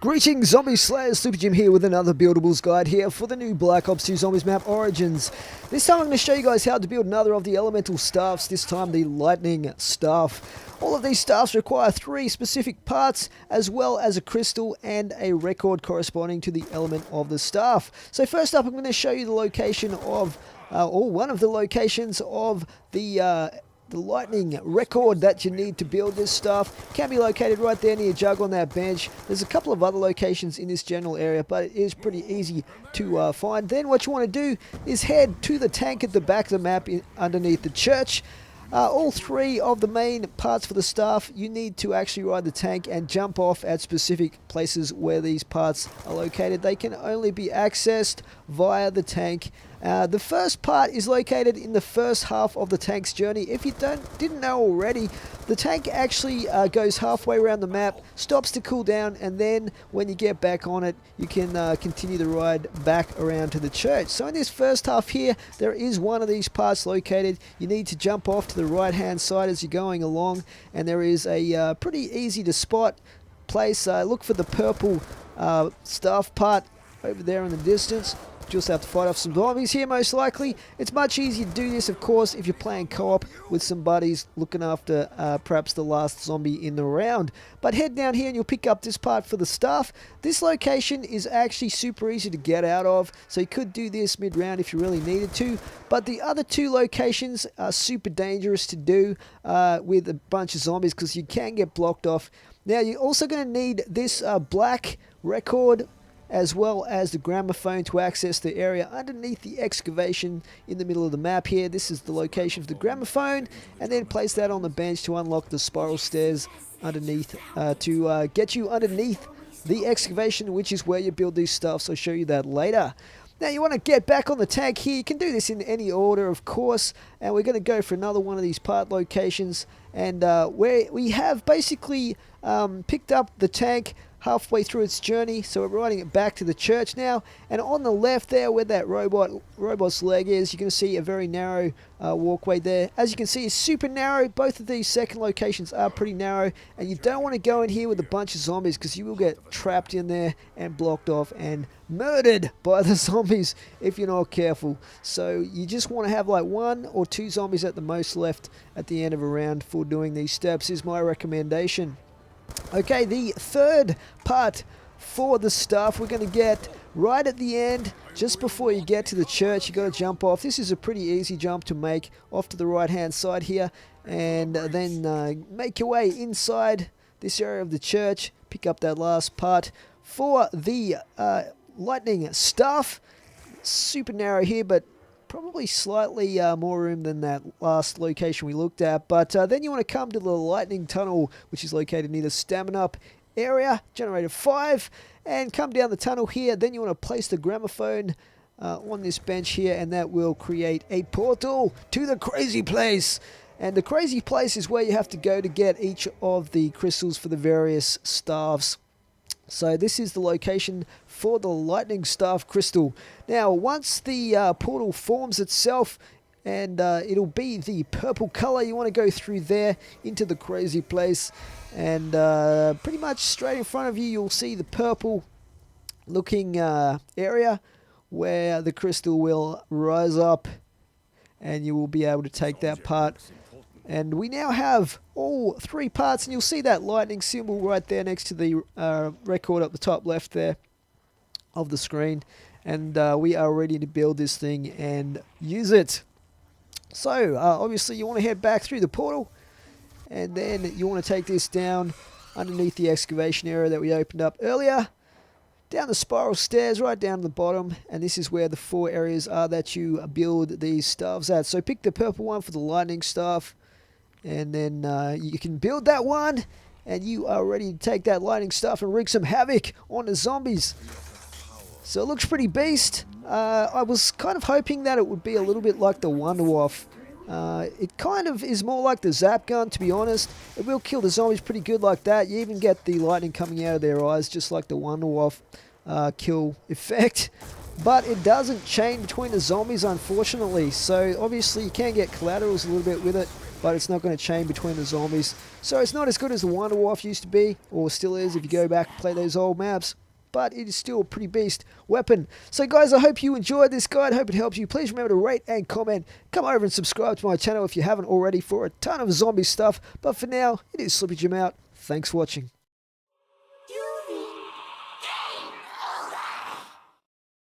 Greetings Zombie Slayers, Super Jim here with another buildables guide here for the new Black Ops 2 Zombies map Origins. This time I'm going to show you guys how to build another of the elemental staffs, this time the lightning staff. All of these staffs require 3 specific parts as well as a crystal and a record corresponding to the element of the staff. So first up I'm going to show you the location of, or one of the locations of the lightning record that you need to build this stuff. Can be located right there near Jug on that bench. There's a couple of other locations in this general area, but it is pretty easy to find. Then what you want to do is head to the tank at the back of the map underneath the church. All 3 of the main parts for the staff, you need to actually ride the tank and jump off at specific places where these parts are located. They can only be accessed via the tank. The first part is located in the first half of the tank's journey. If you didn't know already, the tank actually goes halfway around the map, stops to cool down, and then when you get back on it, you can continue the ride back around to the church. So in this first half here, there is one of these parts located. You need to jump off to the right hand side as you're going along, and there is a pretty easy to spot place. Look for the purple staff part over there in the distance. Just have to fight off some zombies here most likely. It's much easier to do this of course if you're playing co-op with some buddies looking after perhaps the last zombie in the round. But head down here and you'll pick up this part for the staff. This location is actually super easy to get out of, so you could do this mid-round if you really needed to. But the other 2 locations are super dangerous to do with a bunch of zombies because you can get blocked off. Now you're also going to need this black record as well as the gramophone to access the area underneath the excavation in the middle of the map here. This is the location of the gramophone, and then place that on the bench to unlock the spiral stairs underneath to get you underneath the excavation, which is where you build these stuff, so I'll show you that later. Now you want to get back on the tank here. You can do this in any order of course, and we're going to go for another one of these part locations, and where we have basically picked up the tank halfway through its journey, so we're riding it back to the church now. And on the left there where that robot's leg is, you can see a very narrow walkway there. As you can see, it's super narrow. Both of these second locations are pretty narrow, and you don't want to go in here with a bunch of zombies because you will get trapped in there and blocked off and murdered by the zombies if you're not careful. So you just want to have like 1 or 2 zombies at the most left at the end of a round for doing these steps is my recommendation. Okay, the third part for the staff we're going to get right at the end, just before you get to the church. You got to jump off. This is a pretty easy jump to make off to the right hand side here, and then make your way inside this area of the church. Pick up that last part for the lightning staff. Super narrow here, but probably slightly more room than that last location we looked at. But then you want to come to the lightning tunnel, which is located near the stamina up area, generator 5, and come down the tunnel here. Then you want to place the gramophone on this bench here, and that will create a portal to the crazy place. And the crazy place is where you have to go to get each of the crystals for the various staffs. So this is the location for the lightning staff crystal. Now once the portal forms itself, and it'll be the purple color, you want to go through there into the crazy place, and pretty much straight in front of you you'll see the purple looking area where the crystal will rise up, and you will be able to take that part. And we now have all 3 parts, and you'll see that lightning symbol right there next to the record up the top left there of the screen. And we are ready to build this thing and use it. So obviously you want to head back through the portal, and then you want to take this down underneath the excavation area that we opened up earlier. Down the spiral stairs, right down to the bottom, and this is where the 4 areas are that you build these staffs at. So pick the purple one for the lightning staff, and then you can build that one, and you are ready to take that lightning staff and wreak some havoc on the zombies. So it looks pretty beast. I was kind of hoping that it would be a little bit like the Wonder Waff. It kind of is more like the Zap Gun, to be honest. It will kill the zombies pretty good like that. You even get the lightning coming out of their eyes, just like the Wonder Waff kill effect. But it doesn't chain between the zombies, unfortunately. So obviously you can get collaterals a little bit with it. but it's not going to chain between the zombies. So it's not as good as the Wonder Wife used to be, or still is if you go back and play those old maps. But it is still a pretty beast weapon. So guys, I hope you enjoyed this guide. Hope it helps you. Please remember to rate and comment. Come over and subscribe to my channel if you haven't already for a ton of zombie stuff. But for now, it is Slippy Jim out. Thanks for watching.